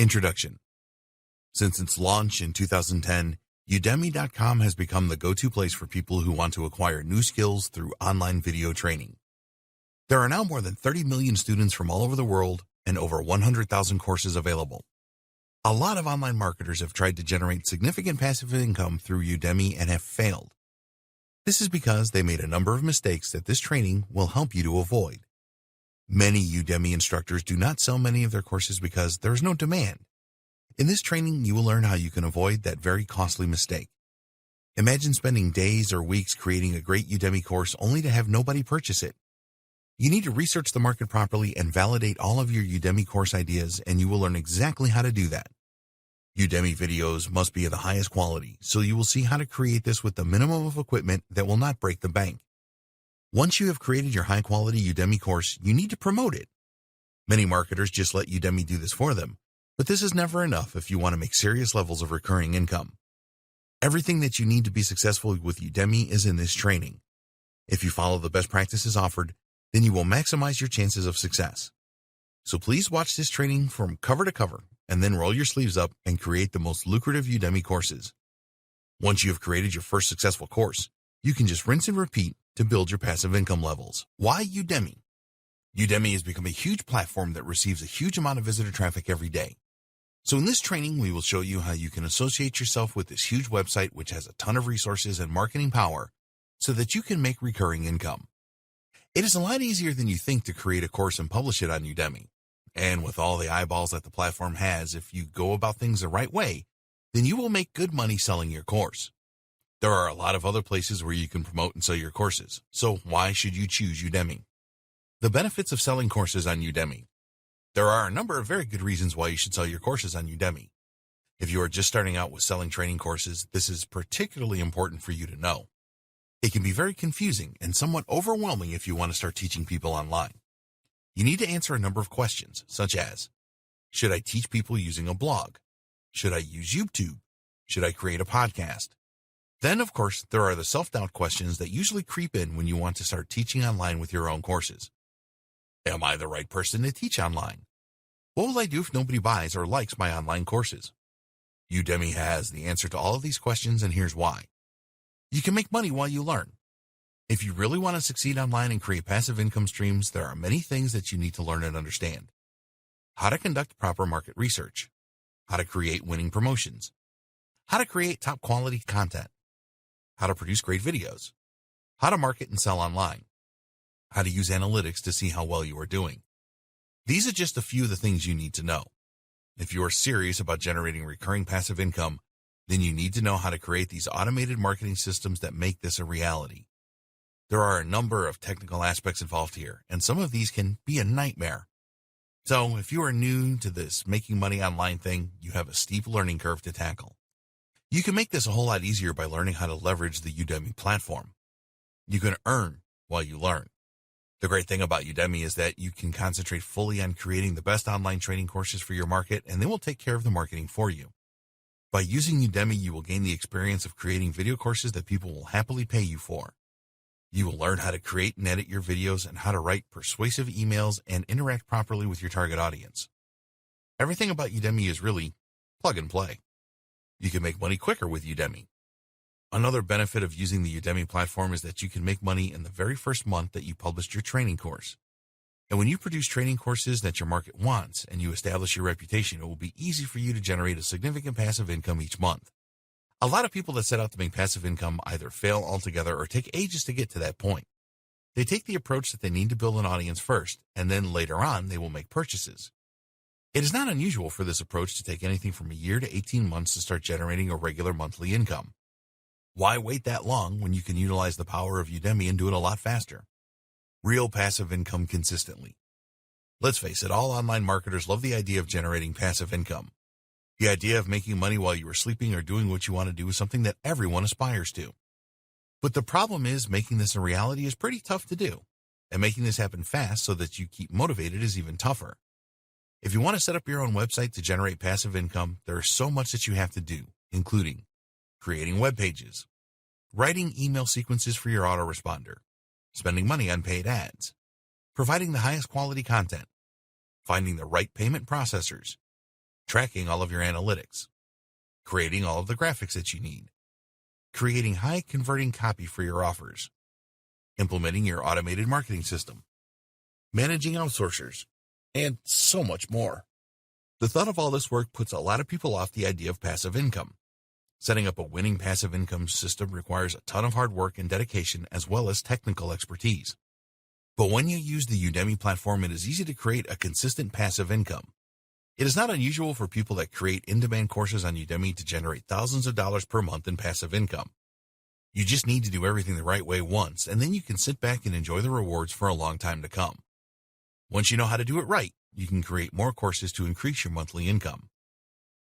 Introduction. Since its launch in 2010, Udemy.com has become the go-to place for people who want to acquire new skills through online video training. There are now more than 30 million students from all over the world and over 100,000 courses available. A lot of online marketers have tried to generate significant passive income through Udemy and have failed. This is because they made a number of mistakes that this training will help you to avoid. Many Udemy instructors do not sell many of their courses because there is no demand. In this training, you will learn how you can avoid that very costly mistake. Imagine spending days or weeks creating a great Udemy course only to have nobody purchase it. You need to research the market properly and validate all of your Udemy course ideas, and you will learn exactly how to do that. Udemy videos must be of the highest quality, so you will see how to create this with the minimum of equipment that will not break the bank. Once you have created your high-quality Udemy course, you need to promote it. Many marketers just let Udemy do this for them, but this is never enough if you want to make serious levels of recurring income. Everything that you need to be successful with Udemy is in this training. If you follow the best practices offered, then you will maximize your chances of success. So please watch this training from cover to cover, and then roll your sleeves up and create the most lucrative Udemy courses. Once you have created your first successful course, you can just rinse and repeat to build your passive income levels. Why Udemy? Udemy has become a huge platform that receives a huge amount of visitor traffic every day. So in this training, we will show you how you can associate yourself with this huge website which has a ton of resources and marketing power so that you can make recurring income. It is a lot easier than you think to create a course and publish it on Udemy. And with all the eyeballs that the platform has, if you go about things the right way, then you will make good money selling your course. There are a lot of other places where you can promote and sell your courses, so why should you choose Udemy? The benefits of selling courses on Udemy. There are a number of very good reasons why you should sell your courses on Udemy. If you are just starting out with selling training courses, this is particularly important for you to know. It can be very confusing and somewhat overwhelming if you want to start teaching people online. You need to answer a number of questions, such as, should I teach people using a blog? Should I use YouTube? Should I create a podcast? Then, of course, there are the self-doubt questions that usually creep in when you want to start teaching online with your own courses. Am I the right person to teach online? What will I do if nobody buys or likes my online courses? Udemy has the answer to all of these questions, and here's why. You can make money while you learn. If you really want to succeed online and create passive income streams, there are many things that you need to learn and understand. How to conduct proper market research. How to create winning promotions. How to create top quality content. How to produce great videos. How to market and sell online. How to use analytics to see how well you are doing. These are just a few of the things you need to know. If you are serious about generating recurring passive income, then you need to know how to create these automated marketing systems that make this a reality. There are a number of technical aspects involved here, and some of these can be a nightmare. So if you are new to this making money online thing, you have a steep learning curve to tackle. You can make this a whole lot easier by learning how to leverage the Udemy platform. You can earn while you learn. The great thing about Udemy is that you can concentrate fully on creating the best online training courses for your market, and they will take care of the marketing for you. By using Udemy, you will gain the experience of creating video courses that people will happily pay you for. You will learn how to create and edit your videos and how to write persuasive emails and interact properly with your target audience. Everything about Udemy is really plug and play. You can make money quicker with Udemy. Another benefit of using the Udemy platform is that you can make money in the very first month that you published your training course. And when you produce training courses that your market wants and you establish your reputation, it will be easy for you to generate a significant passive income each month. A lot of people that set out to make passive income either fail altogether or take ages to get to that point. They take the approach that they need to build an audience first, and then later on they will make purchases. It is not unusual for this approach to take anything from a year to 18 months to start generating a regular monthly income. Why wait that long when you can utilize the power of Udemy and do it a lot faster? Real passive income consistently. Let's face it, all online marketers love the idea of generating passive income. The idea of making money while you are sleeping or doing what you want to do is something that everyone aspires to. But the problem is making this a reality is pretty tough to do, and making this happen fast so that you keep motivated is even tougher. If you want to set up your own website to generate passive income, there is so much that you have to do, including creating web pages, writing email sequences for your autoresponder, spending money on paid ads, providing the highest quality content, finding the right payment processors, tracking all of your analytics, creating all of the graphics that you need, creating high-converting copy for your offers, implementing your automated marketing system, managing outsourcers, and so much more. The thought of all this work puts a lot of people off the idea of passive income. Setting up a winning passive income system requires a ton of hard work and dedication as well as technical expertise. But when you use the Udemy platform, it is easy to create a consistent passive income. It is not unusual for people that create in-demand courses on Udemy to generate thousands of dollars per month in passive income. You just need to do everything the right way once, and then you can sit back and enjoy the rewards for a long time to come. Once you know how to do it right, you can create more courses to increase your monthly income.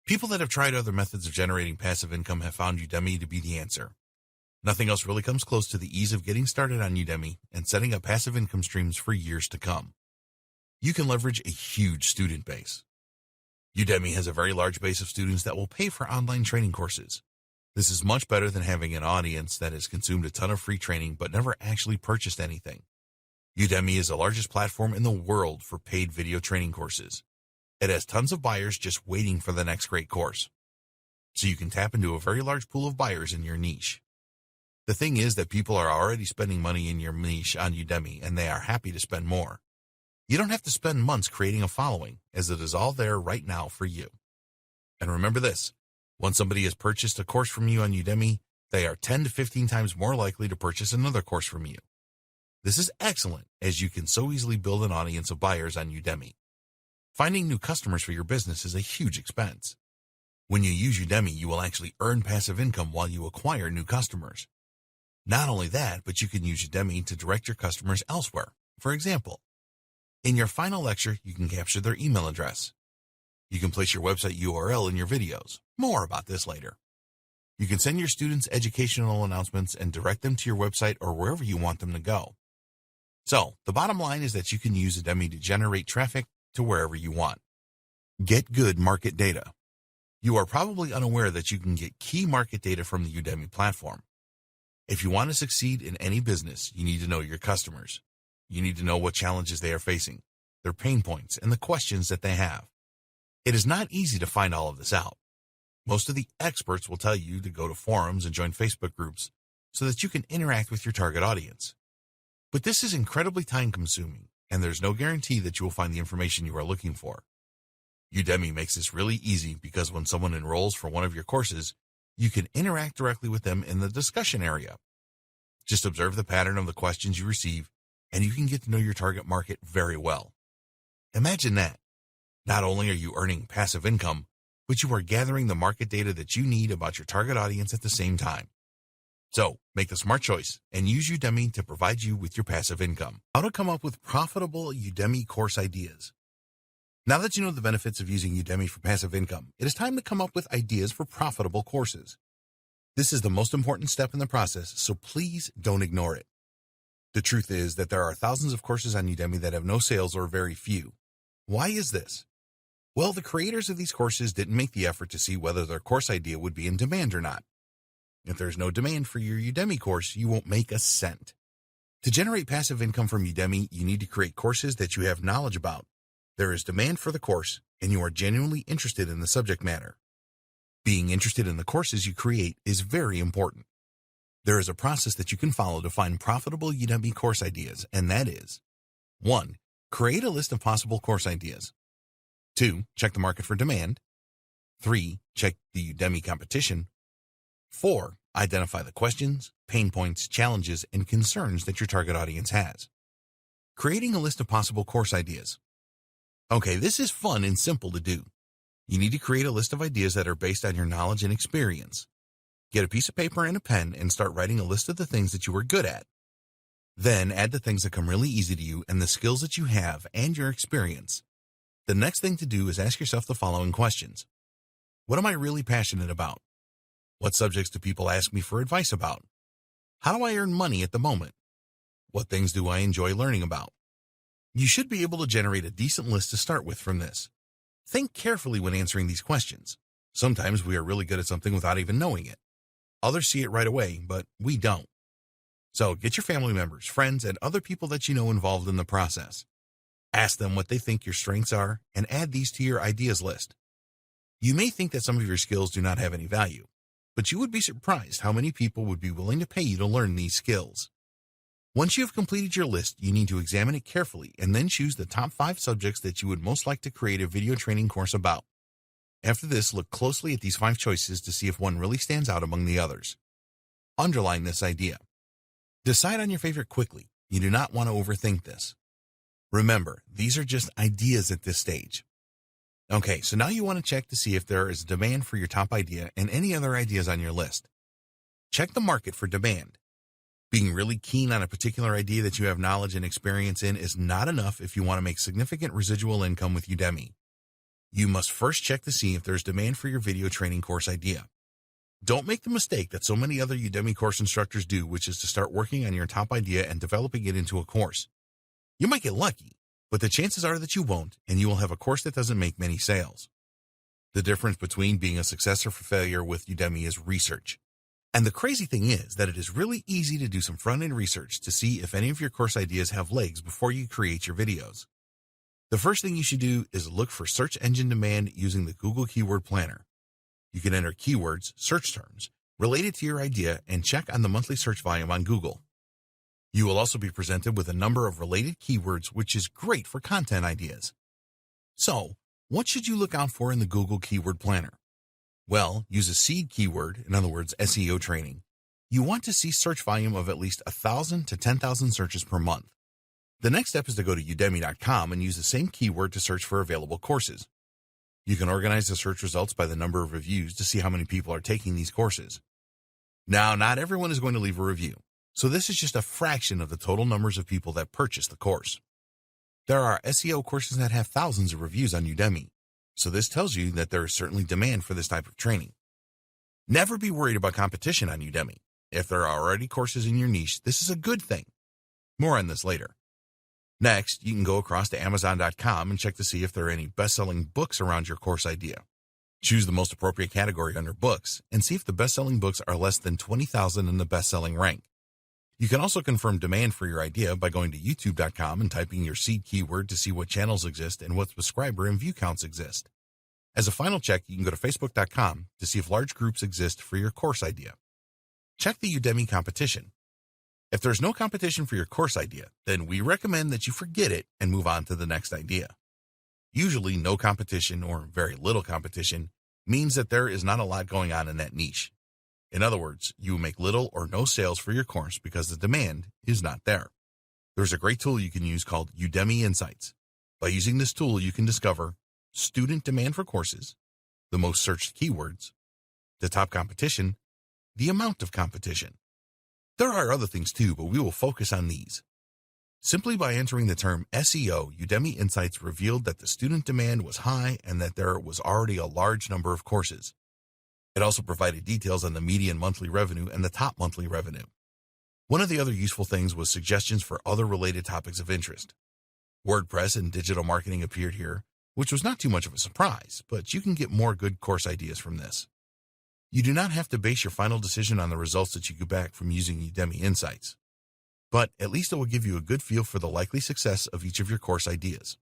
People that have tried other methods of generating passive income have found Udemy to be the answer. Nothing else really comes close to the ease of getting started on Udemy and setting up passive income streams for years to come. You can leverage a huge student base. Udemy has a very large base of students that will pay for online training courses. This is much better than having an audience that has consumed a ton of free training but never actually purchased anything. Udemy is the largest platform in the world for paid video training courses. It has tons of buyers just waiting for the next great course. So you can tap into a very large pool of buyers in your niche. The thing is that people are already spending money in your niche on Udemy, and they are happy to spend more. You don't have to spend months creating a following, as it is all there right now for you. And remember this, once somebody has purchased a course from you on Udemy, they are 10 to 15 times more likely to purchase another course from you. This is excellent, as you can so easily build an audience of buyers on Udemy. Finding new customers for your business is a huge expense. When you use Udemy, you will actually earn passive income while you acquire new customers. Not only that, but you can use Udemy to direct your customers elsewhere. For example, in your final lecture, you can capture their email address. You can place your website URL in your videos. More about this later. You can send your students educational announcements and direct them to your website or wherever you want them to go. So, the bottom line is that you can use Udemy to generate traffic to wherever you want. Get good market data. You are probably unaware that you can get key market data from the Udemy platform. If you want to succeed in any business, you need to know your customers. You need to know what challenges they are facing, their pain points, and the questions that they have. It is not easy to find all of this out. Most of the experts will tell you to go to forums and join Facebook groups so that you can interact with your target audience. But this is incredibly time-consuming, and there's no guarantee that you will find the information you are looking for. Udemy makes this really easy because when someone enrolls for one of your courses, you can interact directly with them in the discussion area. Just observe the pattern of the questions you receive, and you can get to know your target market very well. Imagine that. Not only are you earning passive income, but you are gathering the market data that you need about your target audience at the same time. So, make the smart choice and use Udemy to provide you with your passive income. How to come up with profitable Udemy course ideas. Now that you know the benefits of using Udemy for passive income, it is time to come up with ideas for profitable courses. This is the most important step in the process, so please don't ignore it. The truth is that there are thousands of courses on Udemy that have no sales or very few. Why is this? Well, the creators of these courses didn't make the effort to see whether their course idea would be in demand or not. If there's no demand for your Udemy course, you won't make a cent. To generate passive income from Udemy, you need to create courses that you have knowledge about. There is demand for the course, and you are genuinely interested in the subject matter. Being interested in the courses you create is very important. There is a process that you can follow to find profitable Udemy course ideas, and that is 1. Create a list of possible course ideas. 2. Check the market for demand. 3. Check the Udemy competition. 4. Identify the questions, pain points, challenges, and concerns that your target audience has. Creating a list of possible course ideas. Okay, this is fun and simple to do. You need to create a list of ideas that are based on your knowledge and experience. Get a piece of paper and a pen and start writing a list of the things that you are good at. Then add the things that come really easy to you and the skills that you have and your experience. The next thing to do is ask yourself the following questions. What am I really passionate about? What subjects do people ask me for advice about? How do I earn money at the moment? What things do I enjoy learning about? You should be able to generate a decent list to start with from this. Think carefully when answering these questions. Sometimes we are really good at something without even knowing it. Others see it right away, but we don't. So get your family members, friends, and other people that you know involved in the process. Ask them what they think your strengths are and add these to your ideas list. You may think that some of your skills do not have any value, but you would be surprised how many people would be willing to pay you to learn these skills. Once you have completed your list, you need to examine it carefully and then choose the top 5 subjects that you would most like to create a video training course about. After this, look closely at these 5 choices to see if one really stands out among the others. Underline this idea. Decide on your favorite quickly. You do not want to overthink this. Remember, these are just ideas at this stage. Okay, so now you want to check to see if there is demand for your top idea and any other ideas on your list. Check the market for demand. Being really keen on a particular idea that you have knowledge and experience in is not enough if you want to make significant residual income with Udemy. You must first check to see if there's demand for your video training course idea. Don't make the mistake that so many other Udemy course instructors do, which is to start working on your top idea and developing it into a course. You might get lucky, but the chances are that you won't, and you will have a course that doesn't make many sales. The difference between being a success or failure with Udemy is research. And the crazy thing is that it is really easy to do some front-end research to see if any of your course ideas have legs before you create your videos. The first thing you should do is look for search engine demand using the Google Keyword Planner. You can enter keywords, search terms, related to your idea and check on the monthly search volume on Google. You will also be presented with a number of related keywords, which is great for content ideas. So, what should you look out for in the Google Keyword Planner? Well, use a seed keyword, in other words, SEO training. You want to see search volume of at least 1,000 to 10,000 searches per month. The next step is to go to Udemy.com and use the same keyword to search for available courses. You can organize the search results by the number of reviews to see how many people are taking these courses. Now, not everyone is going to leave a review, so this is just a fraction of the total numbers of people that purchase the course. There are SEO courses that have thousands of reviews on Udemy, so this tells you that there is certainly demand for this type of training. Never be worried about competition on Udemy. If there are already courses in your niche, this is a good thing. More on this later. Next, you can go across to Amazon.com and check to see if there are any best-selling books around your course idea. Choose the most appropriate category under books and see if the best-selling books are less than 20,000 in the best-selling rank. You can also confirm demand for your idea by going to YouTube.com and typing your seed keyword to see what channels exist and what subscriber and view counts exist. As a final check, you can go to Facebook.com to see if large groups exist for your course idea. Check the Udemy competition. If there's no competition for your course idea, then we recommend that you forget it and move on to the next idea. Usually, no competition or very little competition means that there is not a lot going on in that niche. In other words, you will make little or no sales for your course because the demand is not there. There's a great tool you can use called Udemy Insights. By using this tool, you can discover student demand for courses, the most searched keywords, the top competition, the amount of competition. There are other things too, but we will focus on these. Simply by entering the term SEO, Udemy Insights revealed that the student demand was high and that there was already a large number of courses. It also provided details on the median monthly revenue and the top monthly revenue. One of the other useful things was suggestions for other related topics of interest. WordPress and digital marketing appeared here, which was not too much of a surprise, but you can get more good course ideas from this. You do not have to base your final decision on the results that you get back from using Udemy Insights, but at least it will give you a good feel for the likely success of each of your course ideas.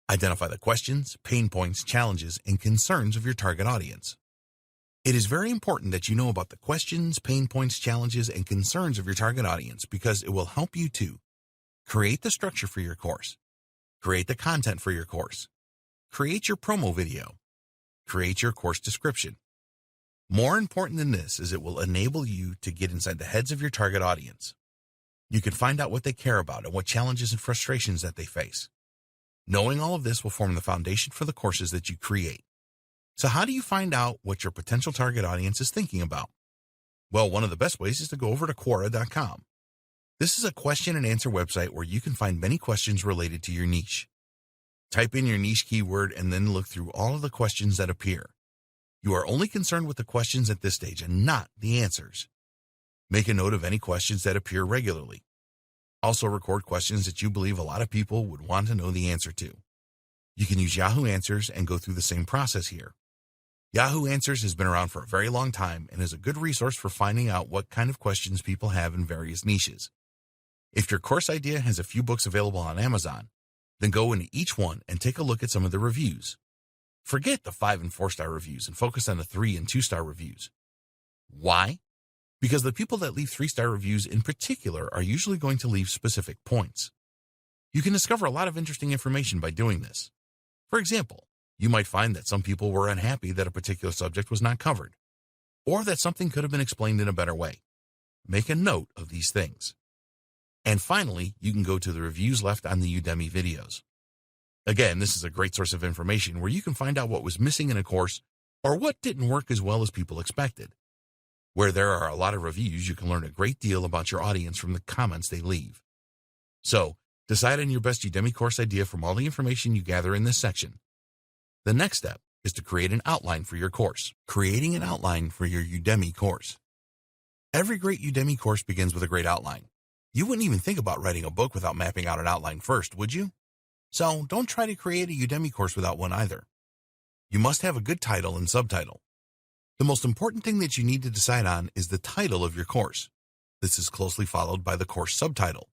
Identify the questions, pain points, challenges, and concerns of your target audience. It is very important that you know about the questions, pain points, challenges, and concerns of your target audience because it will help you to create the structure for your course, create the content for your course, create your promo video, create your course description. More important than this is it will enable you to get inside the heads of your target audience. You can find out what they care about and what challenges and frustrations that they face. Knowing all of this will form the foundation for the courses that you create. So how do you find out what your potential target audience is thinking about? Well, one of the best ways is to go over to Quora.com. This is a question and answer website where you can find many questions related to your niche. Type in your niche keyword and then look through all of the questions that appear. You are only concerned with the questions at this stage and not the answers. Make a note of any questions that appear regularly. Also record questions that you believe a lot of people would want to know the answer to. You can use Yahoo Answers and go through the same process here. Yahoo Answers has been around for a very long time and is a good resource for finding out what kind of questions people have in various niches. If your course idea has a few books available on Amazon, then go into each one and take a look at some of the reviews. Forget the 5 and 4-star reviews and focus on the 3 and 2-star reviews. Why? Because the people that leave 3-star reviews in particular are usually going to leave specific points. You can discover a lot of interesting information by doing this. For example, you might find that some people were unhappy that a particular subject was not covered, or that something could have been explained in a better way. Make a note of these things. And finally, you can go to the reviews left on the Udemy videos. Again, this is a great source of information where you can find out what was missing in a course or what didn't work as well as people expected. Where there are a lot of reviews, you can learn a great deal about your audience from the comments they leave. So, decide on your best Udemy course idea from all the information you gather in this section. The next step is to create an outline for your course. Creating an outline for your Udemy course. Every great Udemy course begins with a great outline. You wouldn't even think about writing a book without mapping out an outline first, would you? So don't try to create a Udemy course without one either. You must have a good title and subtitle. The most important thing that you need to decide on is the title of your course. This is closely followed by the course subtitle.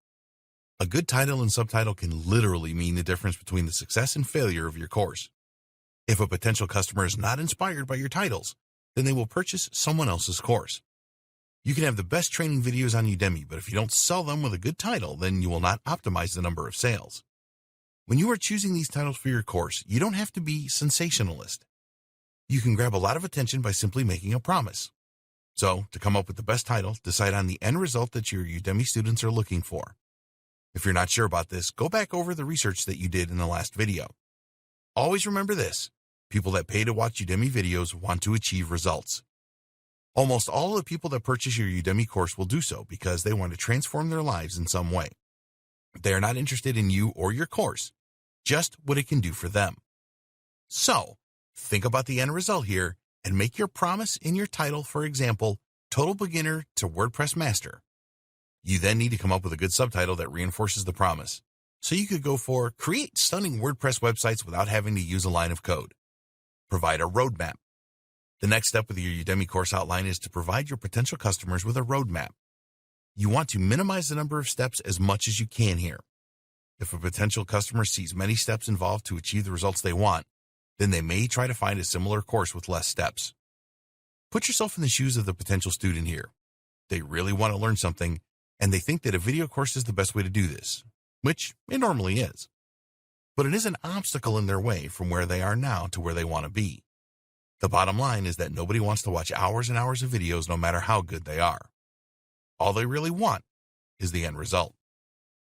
A good title and subtitle can literally mean the difference between the success and failure of your course. If a potential customer is not inspired by your titles, then they will purchase someone else's course. You can have the best training videos on Udemy, but if you don't sell them with a good title, then you will not optimize the number of sales. When you are choosing these titles for your course, you don't have to be sensationalist. You can grab a lot of attention by simply making a promise. So, to come up with the best title, decide on the end result that your Udemy students are looking for. If you're not sure about this, go back over the research that you did in the last video. Always remember this: people that pay to watch Udemy videos want to achieve results. Almost all of the people that purchase your Udemy course will do so because they want to transform their lives in some way. They are not interested in you or your course, just what it can do for them. So, think about the end result here and make your promise in your title, for example, Total Beginner to WordPress Master. You then need to come up with a good subtitle that reinforces the promise. So you could go for Create Stunning WordPress Websites Without Having to Use a Line of Code. Provide a roadmap. The next step with your Udemy course outline is to provide your potential customers with a roadmap. You want to minimize the number of steps as much as you can here. If a potential customer sees many steps involved to achieve the results they want, then they may try to find a similar course with less steps. Put yourself in the shoes of the potential student here. They really want to learn something, and they think that a video course is the best way to do this, which it normally is. But it is an obstacle in their way from where they are now to where they want to be. The bottom line is that nobody wants to watch hours and hours of videos no matter how good they are. All they really want is the end result.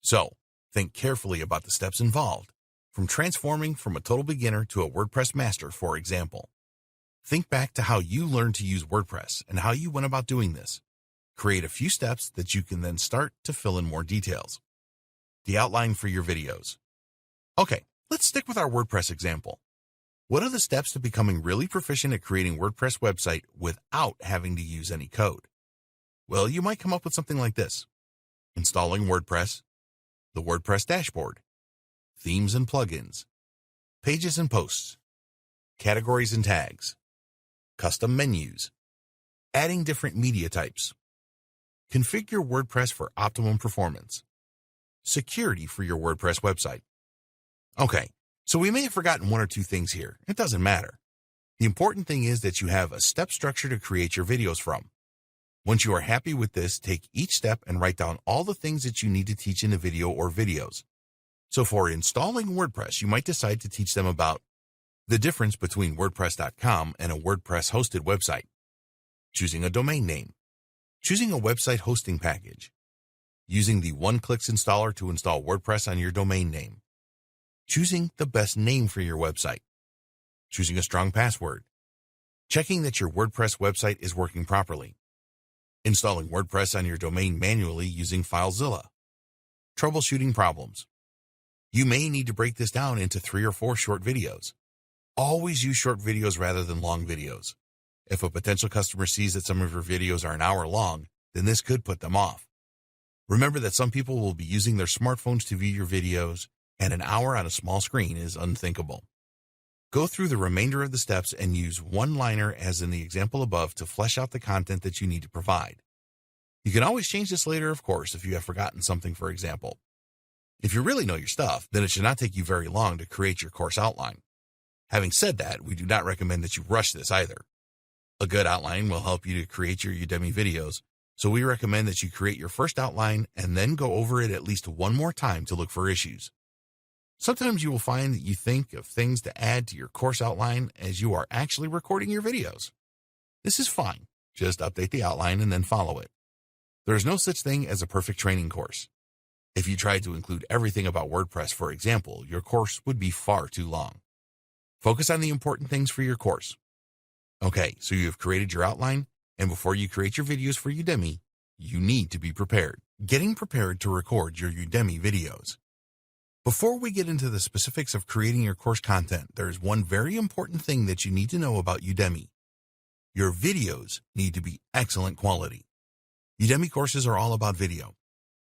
So, think carefully about the steps involved, from transforming from a total beginner to a WordPress master, for example. Think back to how you learned to use WordPress and how you went about doing this. Create a few steps that you can then start to fill in more details. The outline for your videos. Okay, let's stick with our WordPress example. What are the steps to becoming really proficient at creating a WordPress website without having to use any code? Well, you might come up with something like this: installing WordPress, the WordPress dashboard, themes and plugins, pages and posts, categories and tags, custom menus, adding different media types, configure WordPress for optimum performance, security for your WordPress website. Okay, so we may have forgotten one or two things here. It doesn't matter. The important thing is that you have a step structure to create your videos from. Once you are happy with this, take each step and write down all the things that you need to teach in a video or videos. So for installing WordPress, you might decide to teach them about the difference between WordPress.com and a WordPress hosted website, choosing a domain name, choosing a website hosting package, using the one-clicks installer to install WordPress on your domain name, choosing the best name for your website, choosing a strong password, checking that your WordPress website is working properly, installing WordPress on your domain manually using FileZilla, troubleshooting problems. You may need to break this down into 3 or 4 short videos. Always use short videos rather than long videos. If a potential customer sees that some of your videos are an hour long, then this could put them off. Remember that some people will be using their smartphones to view your videos, and an hour on a small screen is unthinkable. Go through the remainder of the steps and use one-liner as in the example above to flesh out the content that you need to provide. You can always change this later, of course, if you have forgotten something, for example. If you really know your stuff, then it should not take you very long to create your course outline. Having said that, we do not recommend that you rush this either. A good outline will help you to create your Udemy videos, so we recommend that you create your first outline and then go over it at least one more time to look for issues. Sometimes you will find that you think of things to add to your course outline as you are actually recording your videos. This is fine. Just update the outline and then follow it. There is no such thing as a perfect training course. If you tried to include everything about WordPress, for example, your course would be far too long. Focus on the important things for your course. Okay, so you have created your outline, and before you create your videos for Udemy, you need to be prepared. Getting prepared to record your Udemy videos. Before we get into the specifics of creating your course content, there is one very important thing that you need to know about Udemy. Your videos need to be excellent quality. Udemy courses are all about video.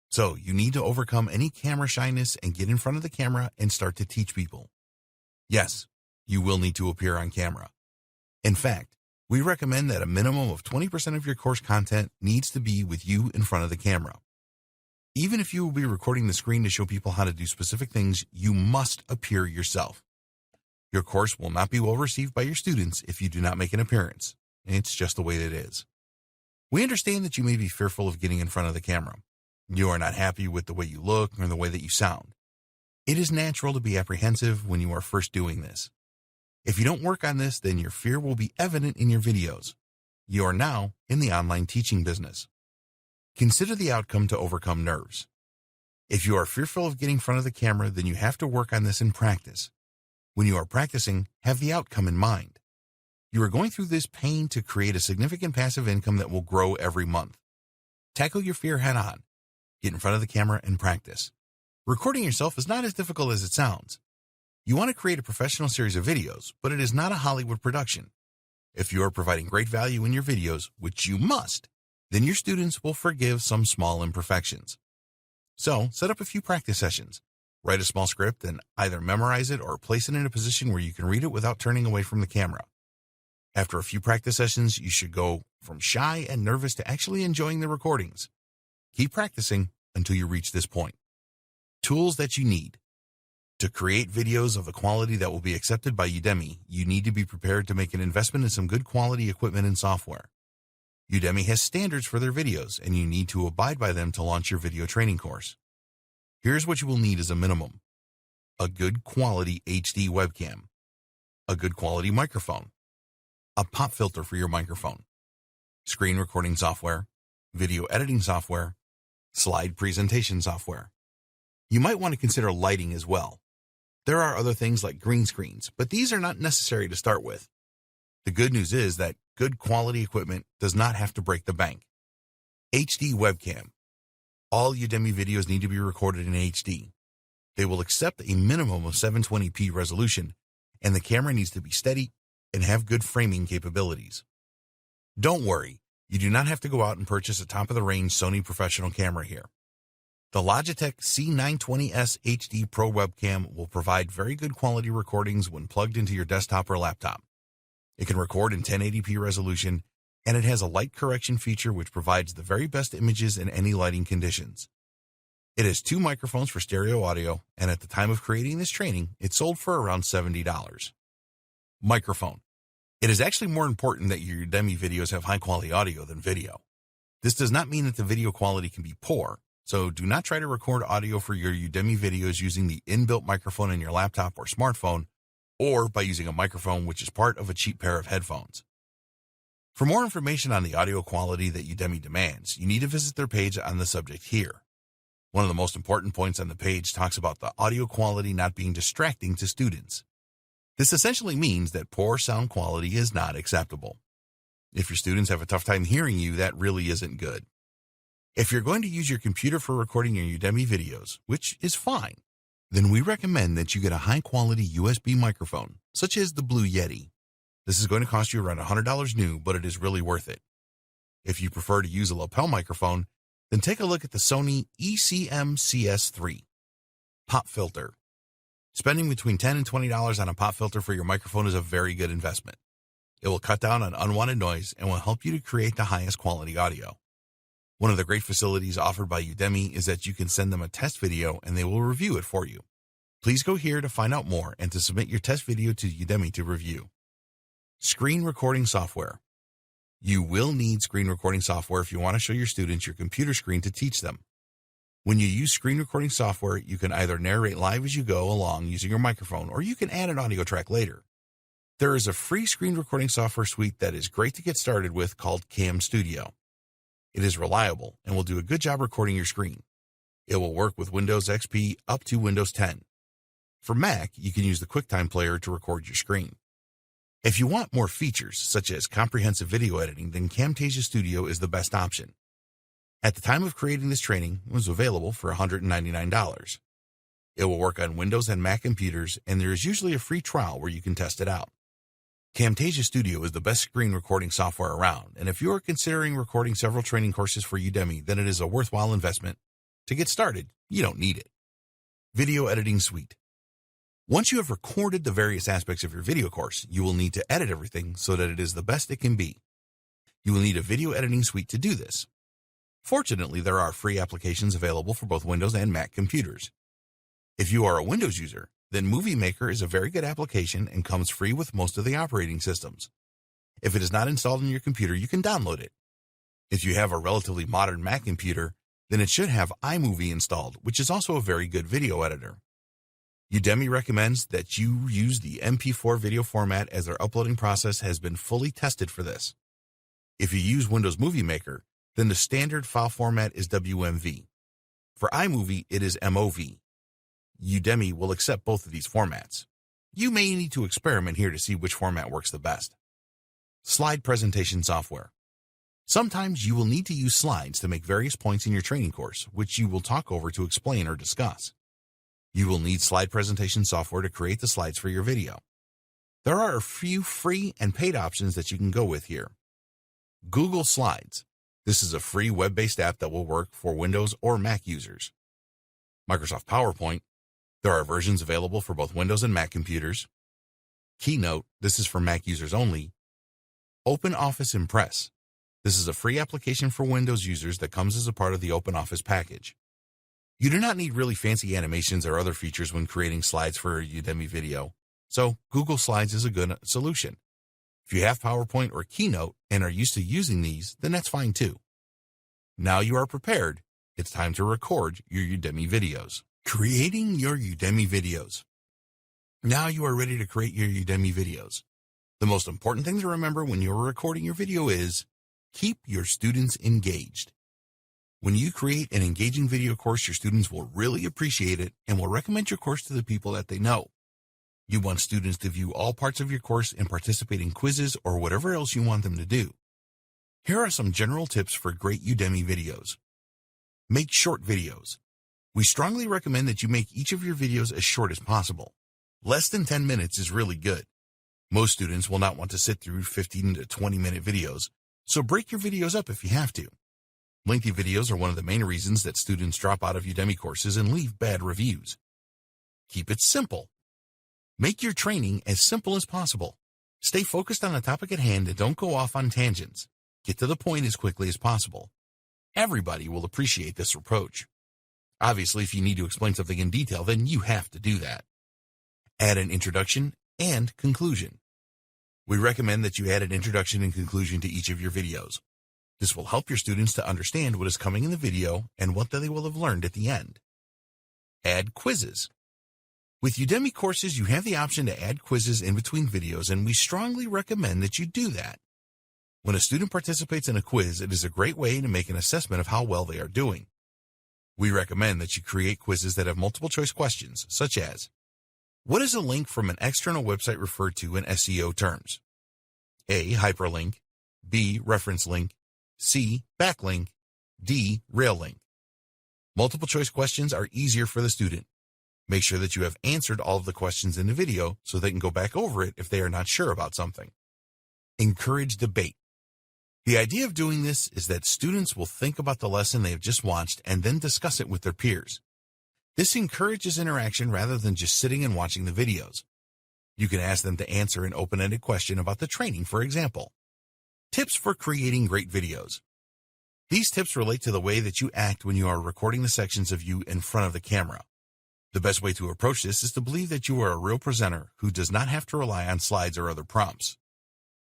So you need to overcome any camera shyness and get in front of the camera and start to teach people. Yes, you will need to appear on camera. In fact, we recommend that a minimum of 20% of your course content needs to be with you in front of the camera. Even if you will be recording the screen to show people how to do specific things, you must appear yourself. Your course will not be well received by your students if you do not make an appearance. It's just the way it is. We understand that you may be fearful of getting in front of the camera. You are not happy with the way you look or the way that you sound. It is natural to be apprehensive when you are first doing this. If you don't work on this, then your fear will be evident in your videos. You are now in the online teaching business. Consider the outcome to overcome nerves. If you are fearful of getting in front of the camera, then you have to work on this in practice. When you are practicing, have the outcome in mind. You are going through this pain to create a significant passive income that will grow every month. Tackle your fear head on. Get in front of the camera and practice. Recording yourself is not as difficult as it sounds. You want to create a professional series of videos, but it is not a Hollywood production. If you are providing great value in your videos, which you must, then your students will forgive some small imperfections. So, set up a few practice sessions. Write a small script and either memorize it or place it in a position where you can read it without turning away from the camera. After a few practice sessions, you should go from shy and nervous to actually enjoying the recordings. Keep practicing until you reach this point. Tools that you need. To create videos of the quality that will be accepted by Udemy, you need to be prepared to make an investment in some good quality equipment and software. Udemy has standards for their videos, and you need to abide by them to launch your video training course. Here's what you will need as a minimum. A good quality HD webcam. A good quality microphone. A pop filter for your microphone. Screen recording software. Video editing software. Slide presentation software. You might want to consider lighting as well. There are other things like green screens, but these are not necessary to start with. The good news is that good quality equipment does not have to break the bank. HD webcam. All Udemy videos need to be recorded in HD. They will accept a minimum of 720p resolution, and the camera needs to be steady and have good framing capabilities. Don't worry, you do not have to go out and purchase a top-of-the-range Sony professional camera here. The Logitech C920S HD Pro webcam will provide very good quality recordings when plugged into your desktop or laptop. It can record in 1080p resolution, and it has a light correction feature which provides the very best images in any lighting conditions. It has 2 microphones for stereo audio, and at the time of creating this training, it sold for around $70. Microphone. It is actually more important that your Udemy videos have high-quality audio than video. This does not mean that the video quality can be poor, so do not try to record audio for your Udemy videos using the inbuilt microphone in your laptop or smartphone, or by using a microphone which is part of a cheap pair of headphones. For more information on the audio quality that Udemy demands, you need to visit their page on the subject here. One of the most important points on the page talks about the audio quality not being distracting to students. This essentially means that poor sound quality is not acceptable. If your students have a tough time hearing you, that really isn't good. If you're going to use your computer for recording your Udemy videos, which is fine, then we recommend that you get a high-quality USB microphone, such as the Blue Yeti. This is going to cost you around $100 new, but it is really worth it. If you prefer to use a lapel microphone, then take a look at the Sony ECM-CS3. Pop filter. Spending between $10 and $20 on a pop filter for your microphone is a very good investment. It will cut down on unwanted noise and will help you to create the highest quality audio. One of the great facilities offered by Udemy is that you can send them a test video and they will review it for you. Please go here to find out more and to submit your test video to Udemy to review. Screen recording software. You will need screen recording software if you want to show your students your computer screen to teach them. When you use screen recording software, you can either narrate live as you go along using your microphone, or you can add an audio track later. There is a free screen recording software suite that is great to get started with called Cam Studio. It is reliable and will do a good job recording your screen. It will work with Windows XP up to Windows 10. For Mac, you can use the QuickTime Player to record your screen. If you want more features, such as comprehensive video editing, then Camtasia Studio is the best option. At the time of creating this training, it was available for $199. It will work on Windows and Mac computers, and there is usually a free trial where you can test it out. Camtasia Studio is the best screen recording software around, and if you are considering recording several training courses for Udemy, then it is a worthwhile investment. To get started, you don't need it. Video Editing Suite. Once you have recorded the various aspects of your video course, you will need to edit everything so that it is the best it can be. You will need a video editing suite to do this. Fortunately, there are free applications available for both Windows and Mac computers. If you are a Windows user, then Movie Maker is a very good application and comes free with most of the operating systems. If it is not installed on your computer, you can download it. If you have a relatively modern Mac computer, then it should have iMovie installed, which is also a very good video editor. Udemy recommends that you use the MP4 video format, as their uploading process has been fully tested for this. If you use Windows Movie Maker, then the standard file format is WMV. For iMovie, it is MOV. Udemy will accept both of these formats. You may need to experiment here to see which format works the best. Slide presentation software. Sometimes you will need to use slides to make various points in your training course, which you will talk over to explain or discuss. You will need slide presentation software to create the slides for your video. There are a few free and paid options that you can go with here. Google Slides. This is a free web-based app that will work for Windows or Mac users. Microsoft PowerPoint. There are versions available for both Windows and Mac computers. Keynote. This is for Mac users only. OpenOffice Impress. This is a free application for Windows users that comes as a part of the OpenOffice package. You do not need really fancy animations or other features when creating slides for a Udemy video, so Google Slides is a good solution. If you have PowerPoint or Keynote and are used to using these, then that's fine too. Now you are prepared, it's time to record your Udemy videos. Creating your Udemy videos. Now you are ready to create your Udemy videos. The most important thing to remember when you are recording your video is keep your students engaged. When you create an engaging video course, your students will really appreciate it and will recommend your course to the people that they know. You want students to view all parts of your course and participate in quizzes or whatever else you want them to do. Here are some general tips for great Udemy videos. Make short videos. We strongly recommend that you make each of your videos as short as possible. Less than 10 minutes is really good. Most students will not want to sit through 15 to 20-minute videos, so break your videos up if you have to. Lengthy videos are one of the main reasons that students drop out of Udemy courses and leave bad reviews. Keep it simple. Make your training as simple as possible. Stay focused on the topic at hand and don't go off on tangents. Get to the point as quickly as possible. Everybody will appreciate this approach. Obviously, if you need to explain something in detail, then you have to do that. Add an introduction and conclusion. We recommend that you add an introduction and conclusion to each of your videos. This will help your students to understand what is coming in the video and what they will have learned at the end. Add quizzes. With Udemy courses, you have the option to add quizzes in between videos, and we strongly recommend that you do that. When a student participates in a quiz, it is a great way to make an assessment of how well they are doing. We recommend that you create quizzes that have multiple choice questions, such as, what is a link from an external website referred to in SEO terms? A. Hyperlink. B. Reference link. C. Backlink. D. Rail link. Multiple choice questions are easier for the student. Make sure that you have answered all of the questions in the video so they can go back over it if they are not sure about something. Encourage debate. The idea of doing this is that students will think about the lesson they have just watched and then discuss it with their peers. This encourages interaction rather than just sitting and watching the videos. You can ask them to answer an open-ended question about the training, for example. Tips for creating great videos. These tips relate to the way that you act when you are recording the sections of you in front of the camera. The best way to approach this is to believe that you are a real presenter who does not have to rely on slides or other prompts.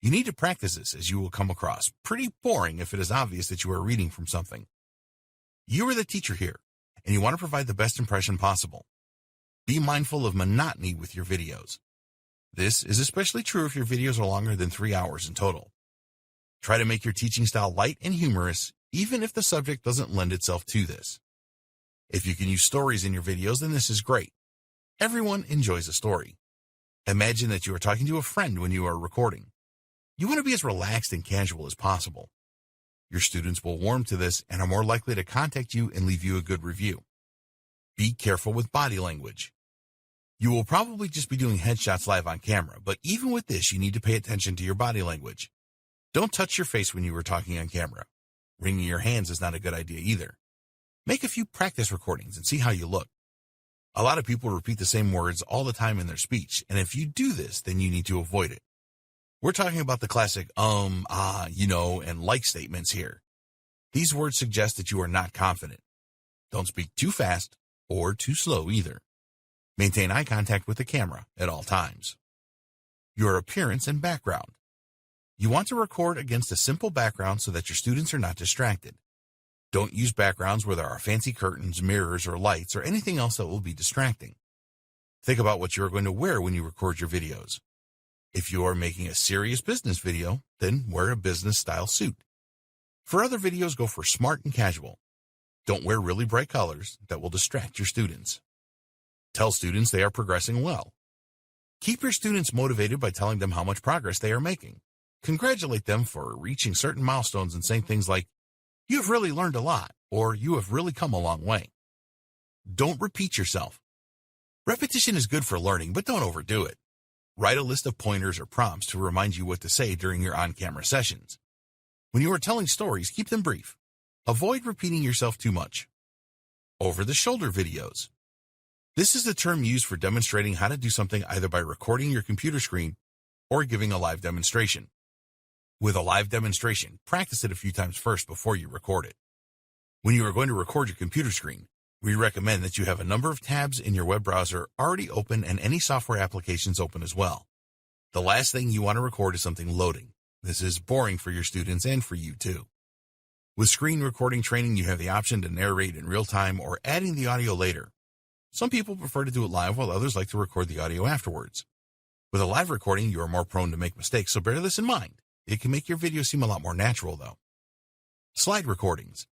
You need to practice this, as you will come across pretty boring if it is obvious that you are reading from something. You are the teacher here, and you want to provide the best impression possible. Be mindful of monotony with your videos. This is especially true if your videos are longer than 3 hours in total. Try to make your teaching style light and humorous, even if the subject doesn't lend itself to this. If you can use stories in your videos, then this is great. Everyone enjoys a story. Imagine that you are talking to a friend when you are recording. You want to be as relaxed and casual as possible. Your students will warm to this and are more likely to contact you and leave you a good review. Be careful with body language. You will probably just be doing headshots live on camera, but even with this, you need to pay attention to your body language. Don't touch your face when you are talking on camera. Wringing your hands is not a good idea either. Make a few practice recordings and see how you look. A lot of people repeat the same words all the time in their speech, and if you do this, then you need to avoid it. We're talking about the classic you know, and like statements here. These words suggest that you are not confident. Don't speak too fast or too slow either. Maintain eye contact with the camera at all times. Your appearance and background. You want to record against a simple background so that your students are not distracted. Don't use backgrounds where there are fancy curtains, mirrors, or lights, or anything else that will be distracting. Think about what you are going to wear when you record your videos. If you are making a serious business video, then wear a business-style suit. For other videos, go for smart and casual. Don't wear really bright colors that will distract your students. Tell students they are progressing well. Keep your students motivated by telling them how much progress they are making. Congratulate them for reaching certain milestones and saying things like, "You have really learned a lot," or "You have really come a long way." Don't repeat yourself. Repetition is good for learning, but don't overdo it. Write a list of pointers or prompts to remind you what to say during your on-camera sessions. When you are telling stories, keep them brief. Avoid repeating yourself too much. Over-the-shoulder videos. This is the term used for demonstrating how to do something either by recording your computer screen or giving a live demonstration. With a live demonstration, practice it a few times first before you record it. When you are going to record your computer screen, we recommend that you have a number of tabs in your web browser already open and any software applications open as well. The last thing you want to record is something loading. This is boring for your students and for you too. With screen recording training, you have the option to narrate in real time or adding the audio later. Some people prefer to do it live while others like to record the audio afterwards. With a live recording, you are more prone to make mistakes, so bear this in mind. It can make your video seem a lot more natural, though. Slide recordings.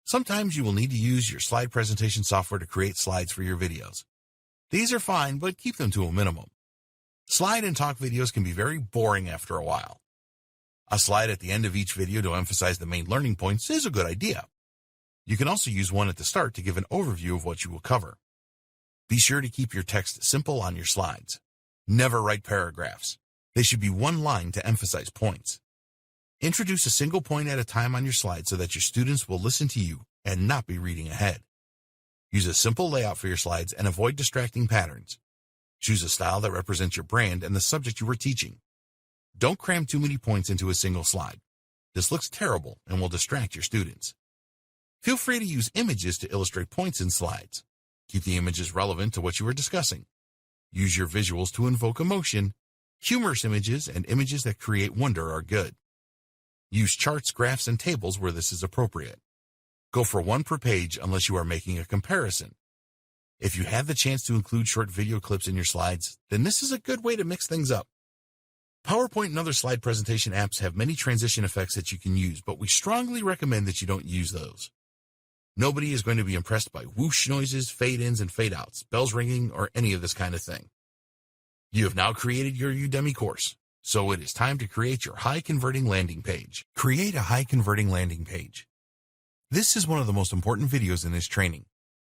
Sometimes you will need to use your slide presentation software to create slides for your videos. These are fine, but keep them to a minimum. Slide and talk videos can be very boring after a while. A slide at the end of each video to emphasize the main learning points is a good idea. You can also use one at the start to give an overview of what you will cover. Be sure to keep your text simple on your slides. Never write paragraphs. They should be one line to emphasize points. Introduce a single point at a time on your slide so that your students will listen to you and not be reading ahead. Use a simple layout for your slides and avoid distracting patterns. Choose a style that represents your brand and the subject you are teaching. Don't cram too many points into a single slide. This looks terrible and will distract your students. Feel free to use images to illustrate points in slides. Keep the images relevant to what you are discussing. Use your visuals to invoke emotion. Humorous images and images that create wonder are good. Use charts, graphs, and tables where this is appropriate. Go for one per page unless you are making a comparison. If you have the chance to include short video clips in your slides, then this is a good way to mix things up. PowerPoint and other slide presentation apps have many transition effects that you can use, but we strongly recommend that you don't use those. Nobody is going to be impressed by whoosh noises, fade-ins, and fade-outs, bells ringing, or any of this kind of thing. You have now created your Udemy course, so it is time to create your high-converting landing page. Create a high-converting landing page. This is one of the most important videos in this training.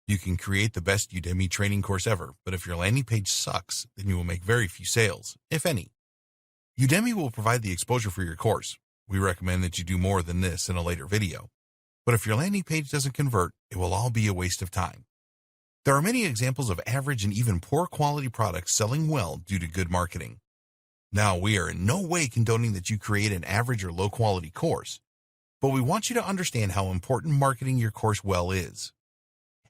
You can create the best Udemy training course ever, but if your landing page sucks, then you will make very few sales, if any. Udemy will provide the exposure for your course. We recommend that you do more than this in a later video. But if your landing page doesn't convert, it will all be a waste of time. There are many examples of average and even poor quality products selling well due to good marketing. Now, we are in no way condoning that you create an average or low quality course, but we want you to understand how important marketing your course well is.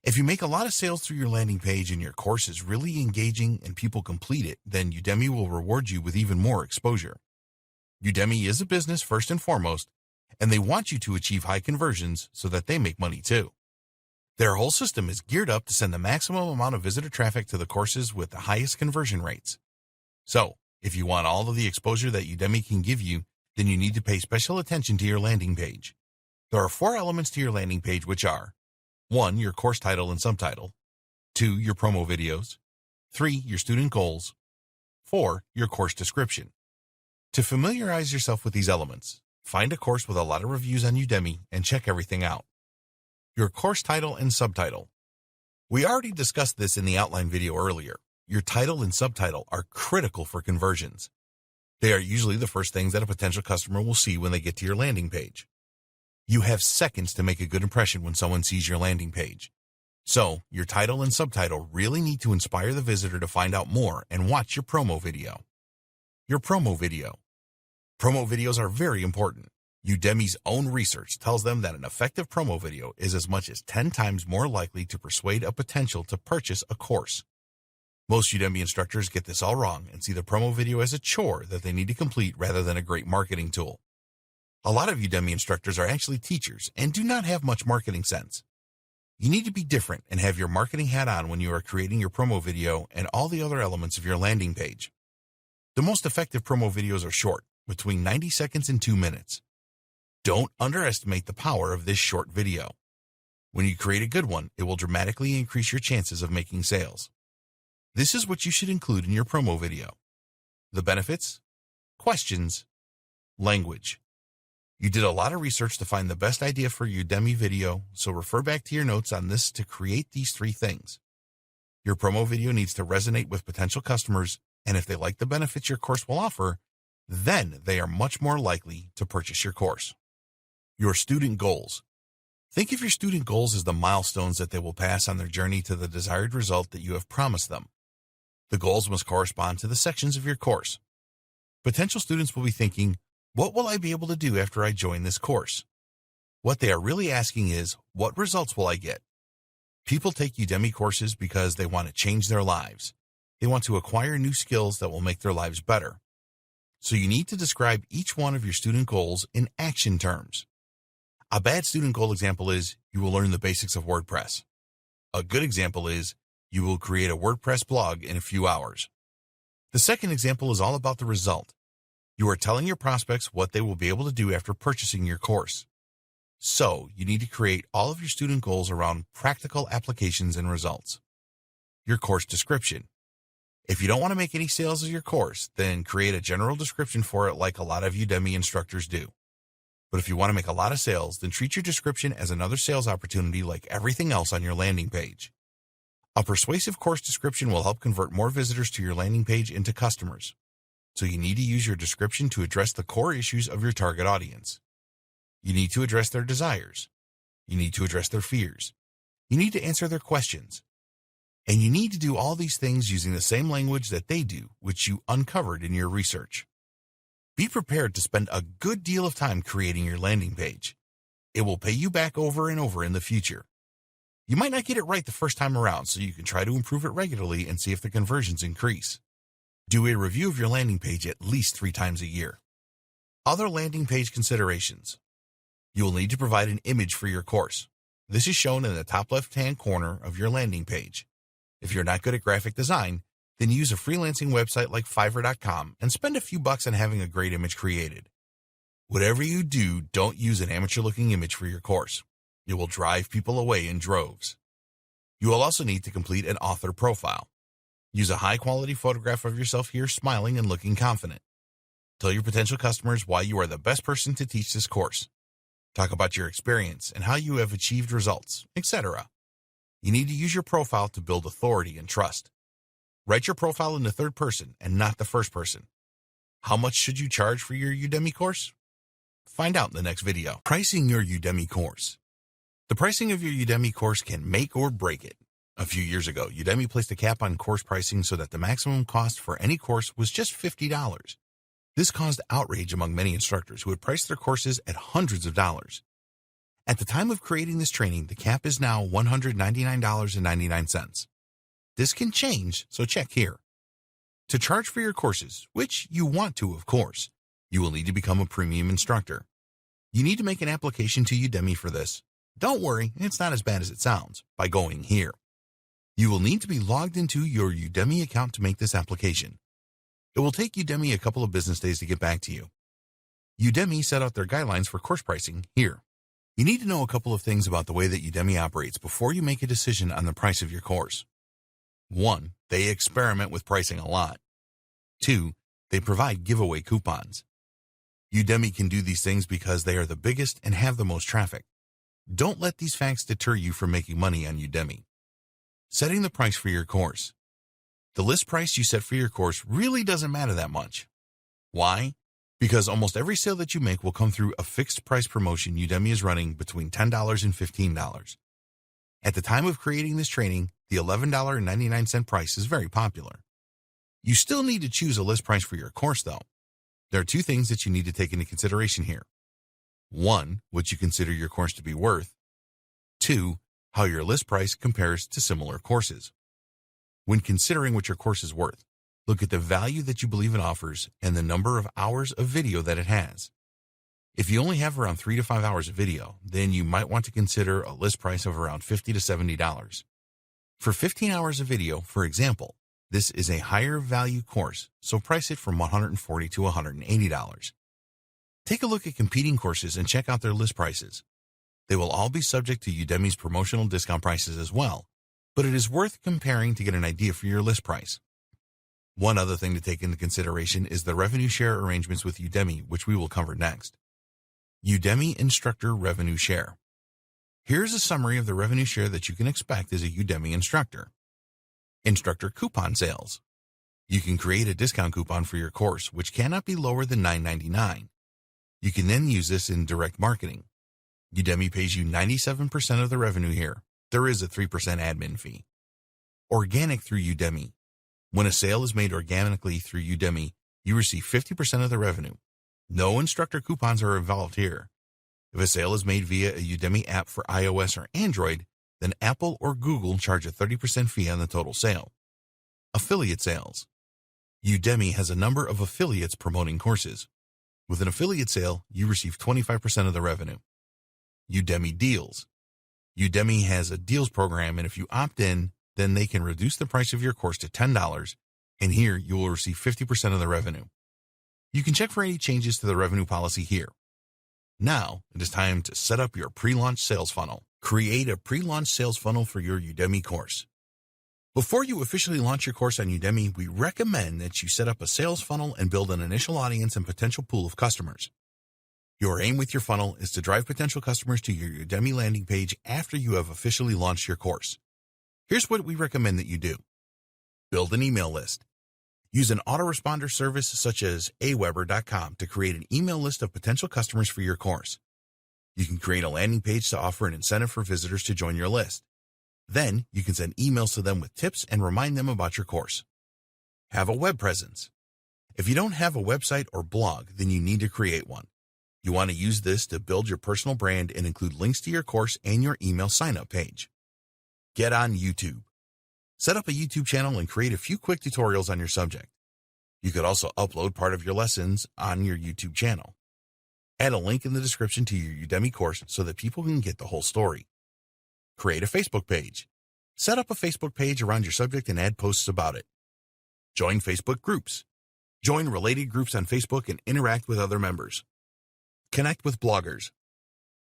If you make a lot of sales through your landing page and your course is really engaging and people complete it, then Udemy will reward you with even more exposure. Udemy is a business first and foremost, and they want you to achieve high conversions so that they make money too. Their whole system is geared up to send the maximum amount of visitor traffic to the courses with the highest conversion rates. So, if you want all of the exposure that Udemy can give you, then you need to pay special attention to your landing page. There are 4 elements to your landing page, which are 1. Your course title and subtitle, 2. Your promo videos, 3. Your student goals, 4. Your course description. To familiarize yourself with these elements, find a course with a lot of reviews on Udemy and check everything out. Your course title and subtitle. We already discussed this in the outline video earlier. Your title and subtitle are critical for conversions. They are usually the first things that a potential customer will see when they get to your landing page. You have seconds to make a good impression when someone sees your landing page. So, your title and subtitle really need to inspire the visitor to find out more and watch your promo video. Your promo video. Promo videos are very important. Udemy's own research tells them that an effective promo video is as much as 10 times more likely to persuade a potential to purchase a course. Most Udemy instructors get this all wrong and see the promo video as a chore that they need to complete rather than a great marketing tool. A lot of Udemy instructors are actually teachers and do not have much marketing sense. You need to be different and have your marketing hat on when you are creating your promo video and all the other elements of your landing page. The most effective promo videos are short, between 90 seconds and 2 minutes. Don't underestimate the power of this short video. When you create a good one, it will dramatically increase your chances of making sales. This is what you should include in your promo video. The benefits, questions, language. You did a lot of research to find the best idea for your Udemy video, so refer back to your notes on this to create these 3 things. Your promo video needs to resonate with potential customers, and if they like the benefits your course will offer, then they are much more likely to purchase your course. Your student goals. Think of your student goals as the milestones that they will pass on their journey to the desired result that you have promised them. The goals must correspond to the sections of your course. Potential students will be thinking, what will I be able to do after I join this course? What they are really asking is, what results will I get? People take Udemy courses because they want to change their lives. They want to acquire new skills that will make their lives better. So you need to describe each one of your student goals in action terms. A bad student goal example is, you will learn the basics of WordPress. A good example is, you will create a WordPress blog in a few hours. The second example is all about the result. You are telling your prospects what they will be able to do after purchasing your course. So, you need to create all of your student goals around practical applications and results. Your course description. If you don't want to make any sales of your course, then create a general description for it like a lot of Udemy instructors do. But if you want to make a lot of sales, then treat your description as another sales opportunity like everything else on your landing page. A persuasive course description will help convert more visitors to your landing page into customers. So you need to use your description to address the core issues of your target audience. You need to address their desires. You need to address their fears. You need to answer their questions. And you need to do all these things using the same language that they do, which you uncovered in your research. Be prepared to spend a good deal of time creating your landing page. It will pay you back over and over in the future. You might not get it right the first time around, so you can try to improve it regularly and see if the conversions increase. Do a review of your landing page at least 3 times a year. Other landing page considerations. You will need to provide an image for your course. This is shown in the top left-hand corner of your landing page. If you're not good at graphic design, then use a freelancing website like Fiverr.com and spend a few bucks on having a great image created. Whatever you do, don't use an amateur-looking image for your course. It will drive people away in droves. You will also need to complete an author profile. Use a high-quality photograph of yourself here smiling and looking confident. Tell your potential customers why you are the best person to teach this course. Talk about your experience and how you have achieved results, etc. You need to use your profile to build authority and trust. Write your profile in the third person and not the first person. How much should you charge for your Udemy course? Find out in the next video. Pricing your Udemy course. The pricing of your Udemy course can make or break it. A few years ago, Udemy placed a cap on course pricing so that the maximum cost for any course was just $50. This caused outrage among many instructors who had priced their courses at hundreds of dollars. At the time of creating this training, the cap is now $199.99. This can change, so check here. To charge for your courses, which you want to, of course, you will need to become a premium instructor. You need to make an application to Udemy for this. Don't worry, it's not as bad as it sounds, by going here. You will need to be logged into your Udemy account to make this application. It will take Udemy a couple of business days to get back to you. Udemy set out their guidelines for course pricing here. You need to know a couple of things about the way that Udemy operates before you make a decision on the price of your course. 1. They experiment with pricing a lot. 2. They provide giveaway coupons. Udemy can do these things because they are the biggest and have the most traffic. Don't let these facts deter you from making money on Udemy. Setting the price for your course. The list price you set for your course really doesn't matter that much. Why? Because almost every sale that you make will come through a fixed price promotion Udemy is running between $10 and $15. At the time of creating this training, the $11.99 price is very popular. You still need to choose a list price for your course, though. There are two things that you need to take into consideration here. 1, what you consider your course to be worth. 2, how your list price compares to similar courses. When considering what your course is worth, look at the value that you believe it offers and the number of hours of video that it has. If you only have around 3 to 5 hours of video, then you might want to consider a list price of around $50 to $70. For 15 hours of video, for example, this is a higher value course, so price it from $140 to $180. Take a look at competing courses and check out their list prices. They will all be subject to Udemy's promotional discount prices as well, but it is worth comparing to get an idea for your list price. One other thing to take into consideration is the revenue share arrangements with Udemy, which we will cover next. Udemy Instructor Revenue Share. Here's a summary of the revenue share that you can expect as a Udemy instructor. Instructor coupon sales. You can create a discount coupon for your course, which cannot be lower than $9.99. You can then use this in direct marketing. Udemy pays you 97% of the revenue here. There is a 3% admin fee. Organic through Udemy. When a sale is made organically through Udemy, you receive 50% of the revenue. No instructor coupons are involved here. If a sale is made via a Udemy app for iOS or Android, then Apple or Google charge a 30% fee on the total sale. Affiliate sales. Udemy has a number of affiliates promoting courses. With an affiliate sale, you receive 25% of the revenue. Udemy deals. Udemy has a deals program, and if you opt in, then they can reduce the price of your course to $10, and here you will receive 50% of the revenue. You can check for any changes to the revenue policy here. Now, it is time to set up your pre-launch sales funnel. Create a pre-launch sales funnel for your Udemy course. Before you officially launch your course on Udemy, we recommend that you set up a sales funnel and build an initial audience and potential pool of customers. Your aim with your funnel is to drive potential customers to your Udemy landing page after you have officially launched your course. Here's what we recommend that you do. Build an email list. Use an autoresponder service such as aweber.com to create an email list of potential customers for your course. You can create a landing page to offer an incentive for visitors to join your list. Then, you can send emails to them with tips and remind them about your course. Have a web presence. If you don't have a website or blog, then you need to create one. You want to use this to build your personal brand and include links to your course and your email sign-up page. Get on YouTube. Set up a YouTube channel and create a few quick tutorials on your subject. You could also upload part of your lessons on your YouTube channel. Add a link in the description to your Udemy course so that people can get the whole story. Create a Facebook page. Set up a Facebook page around your subject and add posts about it. Join Facebook groups. Join related groups on Facebook and interact with other members. Connect with bloggers.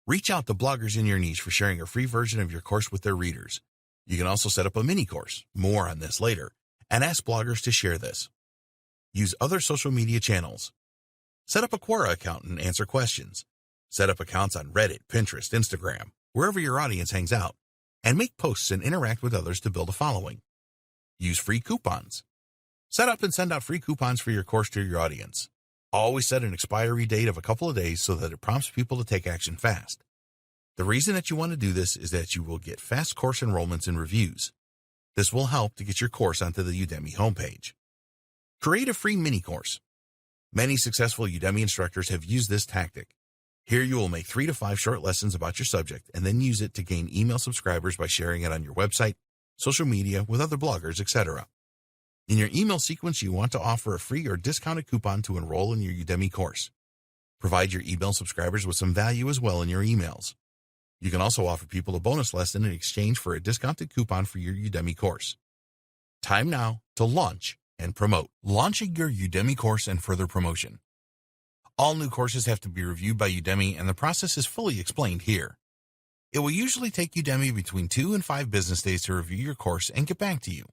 Reach out to bloggers in your niche for sharing a free version of your course with their readers. You can also set up a mini course, more on this later, and ask bloggers to share this. Use other social media channels. Set up a Quora account and answer questions. Set up accounts on Reddit, Pinterest, Instagram, wherever your audience hangs out, and make posts and interact with others to build a following. Use free coupons. Set up and send out free coupons for your course to your audience. Always set an expiry date of a couple of days so that it prompts people to take action fast. The reason that you want to do this is that you will get fast course enrollments and reviews. This will help to get your course onto the Udemy homepage. Create a free mini course. Many successful Udemy instructors have used this tactic. Here you will make 3 to 5 short lessons about your subject and then use it to gain email subscribers by sharing it on your website, social media, with other bloggers, etc. In your email sequence, you want to offer a free or discounted coupon to enroll in your Udemy course. Provide your email subscribers with some value as well in your emails. You can also offer people a bonus lesson in exchange for a discounted coupon for your Udemy course. Time now to launch and promote. Launching your Udemy course and further promotion. All new courses have to be reviewed by Udemy, and the process is fully explained here. It will usually take Udemy between 2 and 5 business days to review your course and get back to you.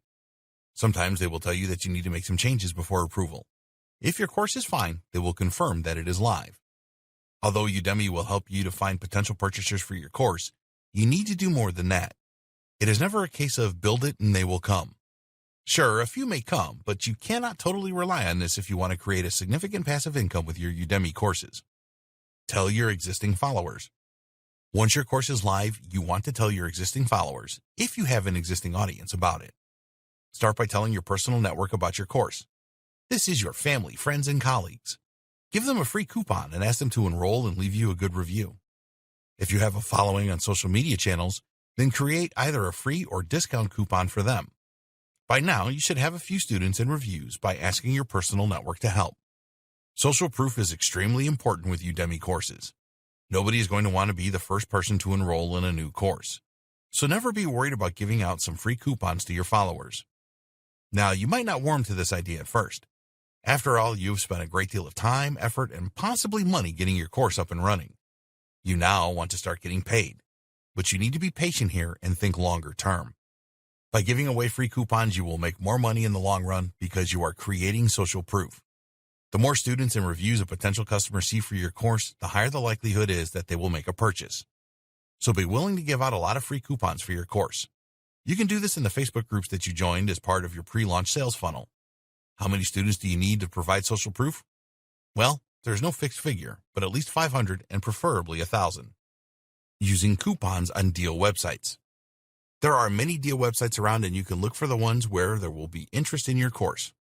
Sometimes they will tell you that you need to make some changes before approval. If your course is fine, they will confirm that it is live. Although Udemy will help you to find potential purchasers for your course, you need to do more than that. It is never a case of build it and they will come. Sure, a few may come, but you cannot totally rely on this if you want to create a significant passive income with your Udemy courses. Tell your existing followers. Once your course is live, you want to tell your existing followers, if you have an existing audience, about it. Start by telling your personal network about your course. This is your family, friends, and colleagues. Give them a free coupon and ask them to enroll and leave you a good review. If you have a following on social media channels, then create either a free or discount coupon for them. By now, you should have a few students and reviews by asking your personal network to help. Social proof is extremely important with Udemy courses. Nobody is going to want to be the first person to enroll in a new course. So never be worried about giving out some free coupons to your followers. Now, you might not warm to this idea at first. After all, you've spent a great deal of time, effort, and possibly money getting your course up and running. You now want to start getting paid. But you need to be patient here and think longer term. By giving away free coupons, you will make more money in the long run because you are creating social proof. The more students and reviews a potential customer see for your course, the higher the likelihood is that they will make a purchase. So be willing to give out a lot of free coupons for your course. You can do this in the Facebook groups that you joined as part of your pre-launch sales funnel. How many students do you need to provide social proof? Well, there's no fixed figure, but at least 500 and preferably 1,000. Using coupons on deal websites. There are many deal websites around, and you can look for the ones where there will be interest in your course.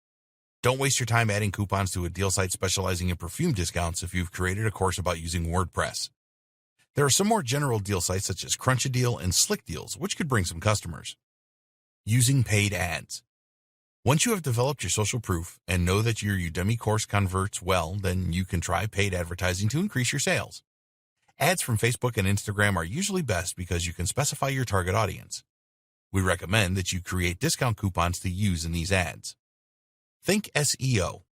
Don't waste your time adding coupons to a deal site specializing in perfume discounts if you've created a course about using WordPress. There are some more general deal sites such as Crunch-A-Deal and Slick Deals, which could bring some customers. Using paid ads. Once you have developed your social proof and know that your Udemy course converts well, then you can try paid advertising to increase your sales. Ads from Facebook and Instagram are usually best because you can specify your target audience. We recommend that you create discount coupons to use in these ads. Think SEO.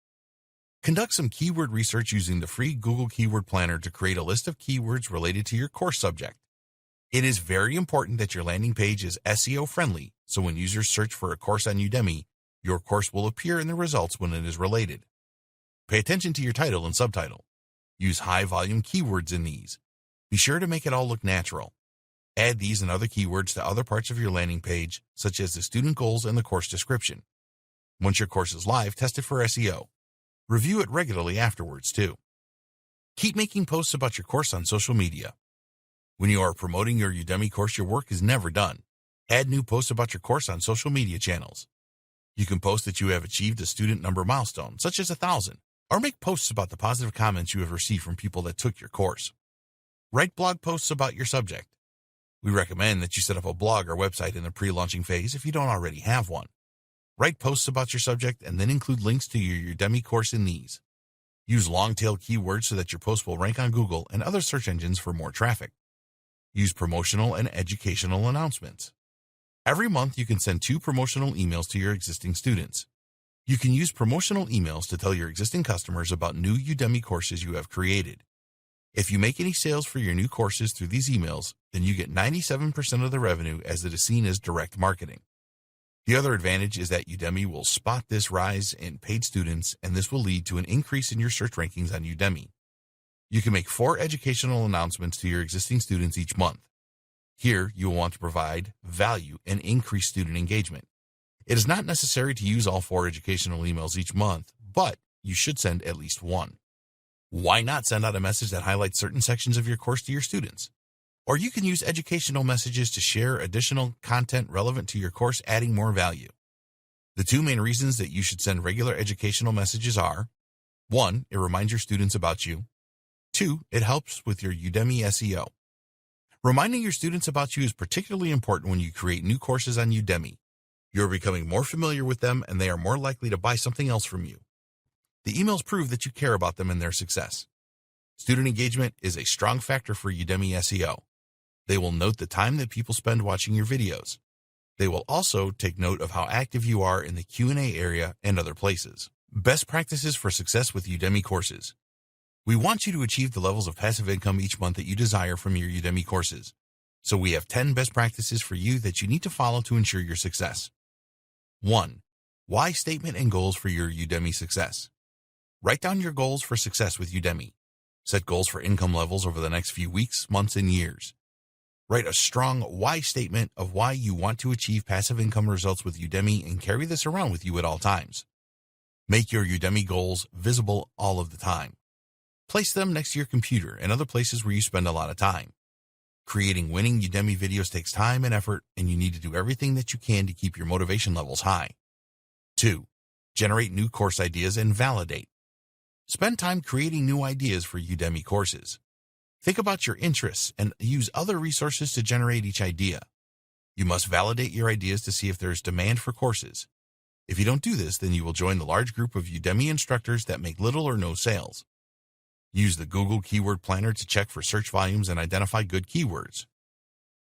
Conduct some keyword research using the free Google Keyword Planner to create a list of keywords related to your course subject. It is very important that your landing page is SEO friendly, so when users search for a course on Udemy, your course will appear in the results when it is related. Pay attention to your title and subtitle. Use high-volume keywords in these. Be sure to make it all look natural. Add these and other keywords to other parts of your landing page, such as the student goals and the course description. Once your course is live, test it for SEO. Review it regularly afterwards, too. Keep making posts about your course on social media. When you are promoting your Udemy course, your work is never done. Add new posts about your course on social media channels. You can post that you have achieved a student number milestone, such as 1,000, or make posts about the positive comments you have received from people that took your course. Write blog posts about your subject. We recommend that you set up a blog or website in the pre-launching phase if you don't already have one. Write posts about your subject and then include links to your Udemy course in these. Use long-tail keywords so that your post will rank on Google and other search engines for more traffic. Use promotional and educational announcements. Every month, you can send 2 promotional emails to your existing students. You can use promotional emails to tell your existing customers about new Udemy courses you have created. If you make any sales for your new courses through these emails, then you get 97% of the revenue as it is seen as direct marketing. The other advantage is that Udemy will spot this rise in paid students, and this will lead to an increase in your search rankings on Udemy. You can make 4 educational announcements to your existing students each month. Here, you will want to provide value and increase student engagement. It is not necessary to use all 4 educational emails each month, but you should send at least one. Why not send out a message that highlights certain sections of your course to your students? Or you can use educational messages to share additional content relevant to your course, adding more value. The 2 main reasons that you should send regular educational messages are: 1, it reminds your students about you. 2, it helps with your Udemy SEO. Reminding your students about you is particularly important when you create new courses on Udemy. You're becoming more familiar with them and they are more likely to buy something else from you. The emails prove that you care about them and their success. Student engagement is a strong factor for Udemy SEO. They will note the time that people spend watching your videos. They will also take note of how active you are in the Q&A area and other places. Best practices for success with Udemy courses. We want you to achieve the levels of passive income each month that you desire from your Udemy courses. So we have 10 best practices for you that you need to follow to ensure your success. 1. Why statement and goals for your Udemy success. Write down your goals for success with Udemy. Set goals for income levels over the next few weeks, months, and years. Write a strong why statement of why you want to achieve passive income results with Udemy and carry this around with you at all times. Make your Udemy goals visible all of the time. Place them next to your computer and other places where you spend a lot of time. Creating winning Udemy videos takes time and effort, and you need to do everything that you can to keep your motivation levels high. 2. Generate new course ideas and validate. Spend time creating new ideas for Udemy courses. Think about your interests and use other resources to generate each idea. You must validate your ideas to see if there is demand for courses. If you don't do this, then you will join the large group of Udemy instructors that make little or no sales. Use the Google Keyword Planner to check for search volumes and identify good keywords.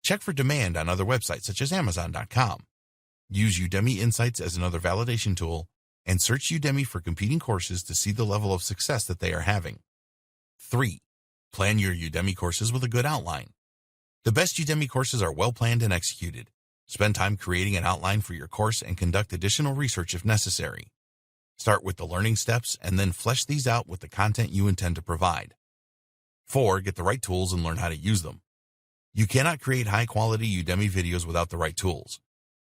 Check for demand on other websites such as Amazon.com. Use Udemy Insights as another validation tool, and search Udemy for competing courses to see the level of success that they are having. 3. Plan your Udemy courses with a good outline. The best Udemy courses are well planned and executed. Spend time creating an outline for your course and conduct additional research if necessary. Start with the learning steps and then flesh these out with the content you intend to provide. 4. Get the right tools and learn how to use them. You cannot create high-quality Udemy videos without the right tools.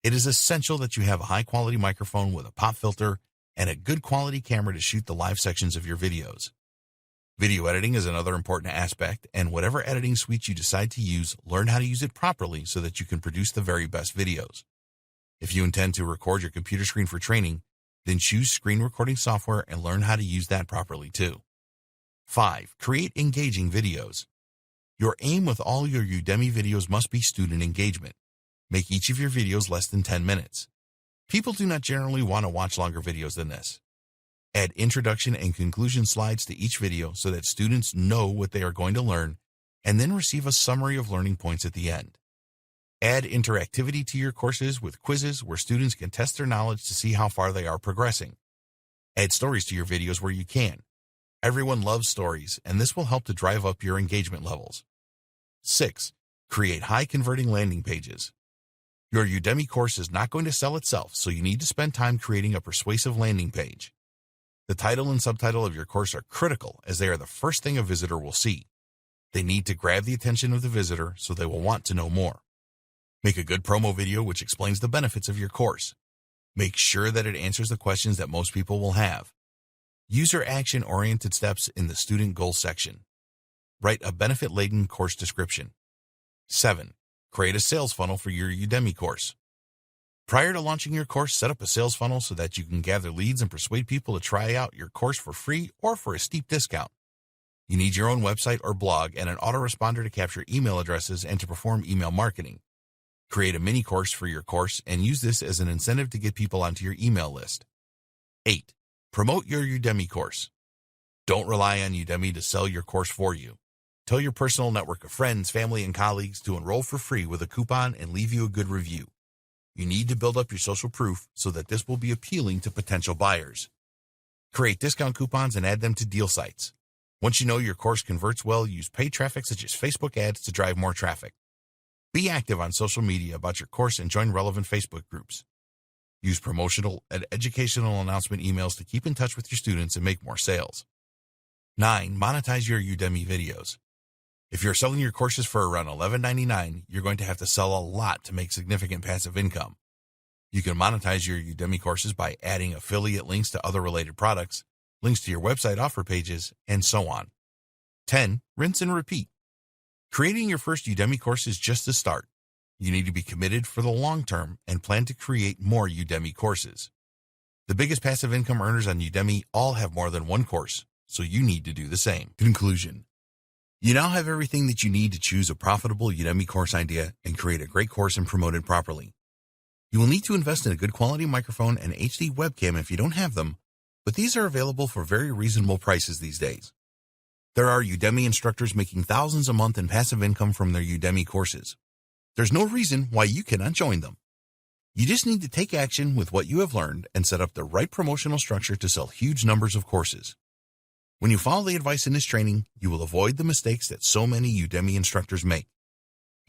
It is essential that you have a high-quality microphone with a pop filter and a good quality camera to shoot the live sections of your videos. Video editing is another important aspect, and whatever editing suite you decide to use, learn how to use it properly so that you can produce the very best videos. If you intend to record your computer screen for training, then choose screen recording software and learn how to use that properly too. 5. Create engaging videos. Your aim with all your Udemy videos must be student engagement. Make each of your videos less than 10 minutes. People do not generally want to watch longer videos than this. Add introduction and conclusion slides to each video so that students know what they are going to learn and then receive a summary of learning points at the end. Add interactivity to your courses with quizzes where students can test their knowledge to see how far they are progressing. Add stories to your videos where you can. Everyone loves stories, and this will help to drive up your engagement levels. 6. Create high-converting landing pages. Your Udemy course is not going to sell itself, so you need to spend time creating a persuasive landing page. The title and subtitle of your course are critical as they are the first thing a visitor will see. They need to grab the attention of the visitor so they will want to know more. Make a good promo video which explains the benefits of your course. Make sure that it answers the questions that most people will have. Use your action-oriented steps in the student goals section. Write a benefit-laden course description. 7. Create a sales funnel for your Udemy course. Prior to launching your course, set up a sales funnel so that you can gather leads and persuade people to try out your course for free or for a steep discount. You need your own website or blog and an autoresponder to capture email addresses and to perform email marketing. Create a mini course for your course and use this as an incentive to get people onto your email list. 8. Promote your Udemy course. Don't rely on Udemy to sell your course for you. Tell your personal network of friends, family, and colleagues to enroll for free with a coupon and leave you a good review. You need to build up your social proof so that this will be appealing to potential buyers. Create discount coupons and add them to deal sites. Once you know your course converts well, use paid traffic such as Facebook ads to drive more traffic. Be active on social media about your course and join relevant Facebook groups. Use promotional and educational announcement emails to keep in touch with your students and make more sales. 9. Monetize your Udemy videos. If you're selling your courses for around $11.99, you're going to have to sell a lot to make significant passive income. You can monetize your Udemy courses by adding affiliate links to other related products, links to your website offer pages, and so on. 10. Rinse and repeat. Creating your first Udemy course is just the start. You need to be committed for the long term and plan to create more Udemy courses. The biggest passive income earners on Udemy all have more than one course, so you need to do the same. Conclusion. You now have everything that you need to choose a profitable Udemy course idea and create a great course and promote it properly. You will need to invest in a good quality microphone and HD webcam if you don't have them, but these are available for very reasonable prices these days. There are Udemy instructors making thousands a month in passive income from their Udemy courses. There's no reason why you cannot join them. You just need to take action with what you have learned and set up the right promotional structure to sell huge numbers of courses. When you follow the advice in this training, you will avoid the mistakes that so many Udemy instructors make.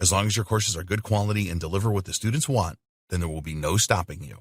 As long as your courses are good quality and deliver what the students want, then there will be no stopping you.